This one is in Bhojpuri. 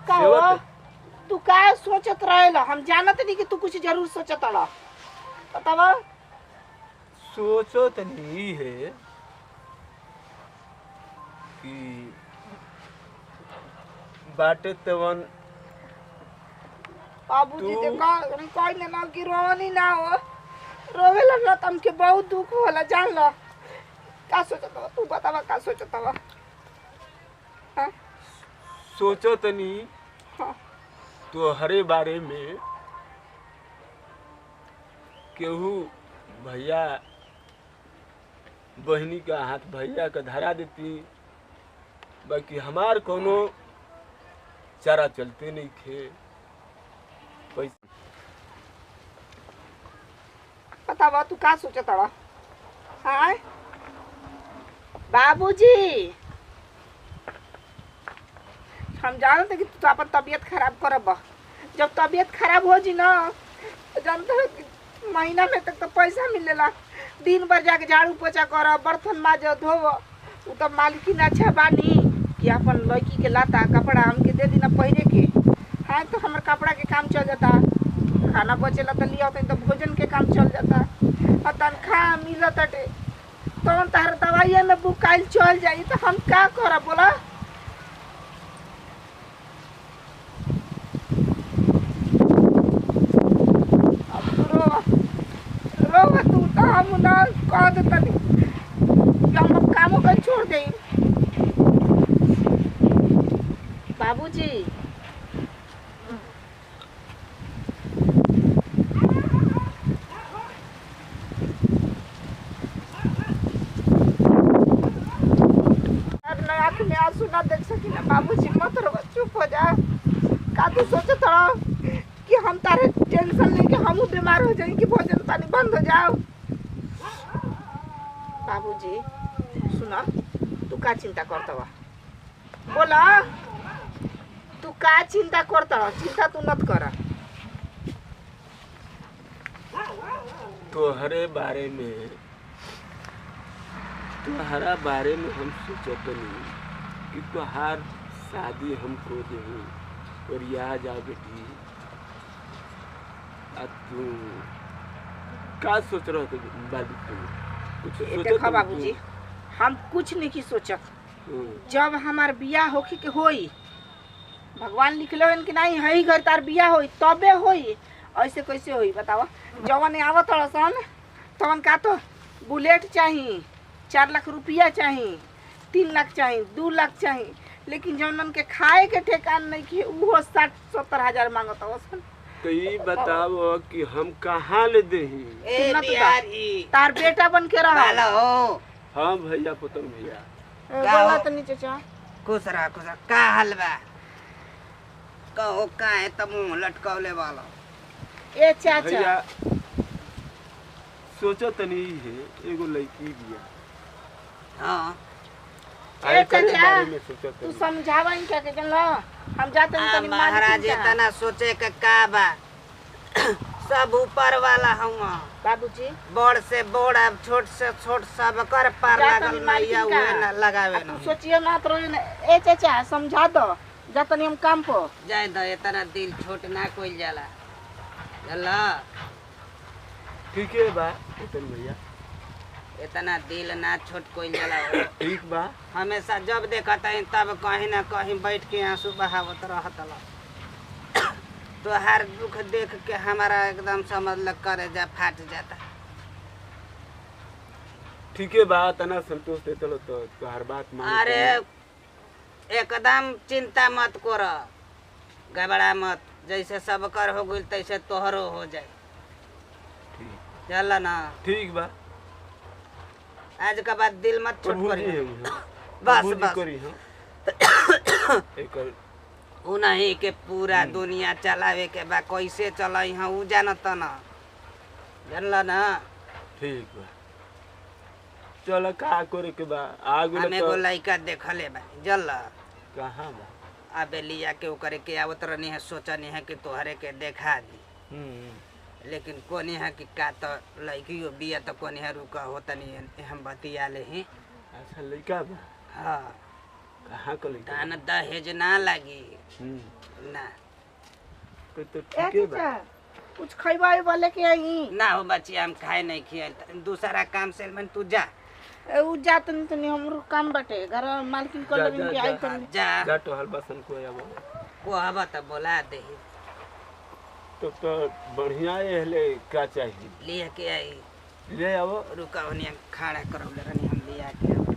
का हो तू का सोचत रहेला? हम जानत नहीं कि तू कुछ जरूर सोचत रहा। बतावा। सोचो तो नहीं है कि बाटे तवन बाबूजी तू देखा कोई ना कि रोनी ना हो रोवेला ना तुमके बहुत दुख होला जान लो। का सोचत हो तू? बतावा का सोचत हो? हाँ सोचो तो नहीं हाँ तो हरे बारे में केहू भैया बहनी का हाथ भैया का धरा देती, बाकी हमार कोनो चारा चलते नहीं थे पैसा। बतावा तू का सोचत हो? हाँ बाबूजी हम जानते कि तू अपन तबीयत खराब करब। जब तबीयत खराब हो जी ना तो जानते हो कि महीना में तक तो पैसा मिलेला। दिन भर जाके झाड़ू पोछा कर, बर्तन माज, धोव। उ तो मालिकिन अच्छा बानी कि अपन लड़की के लाता कपड़ा हमके दे देना पहने के। हाँ तो हमारे कपड़ा के काम चल जाता, खाना बचेला तो लिया तो भोजन के काम चल जाता और तनख्वाह मिलत अटे तो तार दवाइया में बुकाइल चल जाई तो हम का करब बोला? अब रो तू तो हम ना कह देतनी कि हम अब कामों का छोड़ दें। बाबूजी आँख में आंसू ना देख सकी ना। बाबूजी मत रो, चुप हो जा। का तू सोचत रहो कि हम तारे टेंशन लेके हम बीमार हो जाए कि भोजन पानी बंद हो जाओ? बाबूजी सुना, तू का चिंता करता हुआ बोला? तू का चिंता करता? चिंता तू मत कर। तोहरे बारे में तुम्हारा बारे में हम सोचत नहीं कि तोहार शादी हमको दे और यहाँ जा बेटी। तू का सोच रहा था बाबू? कुछ देखो बाबूजी हम कुछ नहीं की सोचत। जब हमार बियाह होखी के होई, भगवान लिखले हन कि नहीं हई घर तार बियाह होई तबे होई। ऐसे कैसे होई बतावा? जवन आवत सन तवन का तो बुलेट चाहिए, 4 लाख रुपया चाहिए, 3 लाख चाहिए, 2 लाख चाहिए, लेकिन जौन के खाए के ठेकान नहीं कि वो 60-70 हजार मांगत सन। तो ये बताओ कि हम कहाँ ले दे? तार बेटा बन के रहा हो। हाँ भैया पुतन भैया बोला तो नीचे चा खुश रहा का हलवा कहो का है तो मुंह लटकौले वाला। ए चाचा भैया सोचो तो नहीं है एगो लड़की बिया। हाँ ए चाचा तू समझावा इनका के जनलो हम जाते हैं तनी महाराज इतना सोचे के का बा सब ऊपर वाला हुआ बाबूजी। बड़ से बड़ अब छोट से छोट सब कर पार लागल मैया हुए ना लगावे तू सोचिए ना तो ए चाचा समझा दो जातनी हम काम पर जाय द। इतना दिल छोट ना कोई जाला चला। ठीक है बा पुतन भैया, इतना दिल ना छोट कोई जाला। ठीक बा। हमेशा जब देखता है तब कहीं ना कहीं बैठ के आंसू बहावत रहता। तो हर दुख देख के हमारा एकदम समझ लग करेजा फाट जाता। ठीक है बा, तना संतोष देते लो तो हर बात मान। अरे एकदम चिंता मत कर, घबरा मत। जैसे सब कर हो गई तैसे तोहरो हो जाए। चल ना ठीक बा। आज के बाद दिल मत छोट करी। बस बस करी हां एक उन्हीं के पूरा दुनिया चलावे के बा। कैसे चलाई हाँ उ जानत न, जानल ना। ठीक बा चल का करे के बा। आगु हम एगो लड़का देखले बा जल कहां बा? अबे लिया के ओकरे के आवत रहनी है, सोचनी है कि तोहरे के देखा दी। लेकिन कोनी है कि का तो लड़की बिया तो कोनी है रुका होता नहीं हम बतिया ले ही। अच्छा लड़का बा? हाँ कहाँ का लड़का? तान दहेज ना लगी ना तो ए ठीक है चाचा कुछ खइबा वाले के आई ना हो बच्ची हम खाए नहीं खिया दूसरा काम से मन तू जा उ जातन तनी हमरो काम बाटे घर मालकिन को जा, लेकिन जा, के आई जा। तनी जा जा टहल बसन को अब को हवा तो बोला दे तो बढ़िया है क्या चाहिए लिए के आई ले आओ रुका होनी खाड़ा करौले रहनी हम लिया के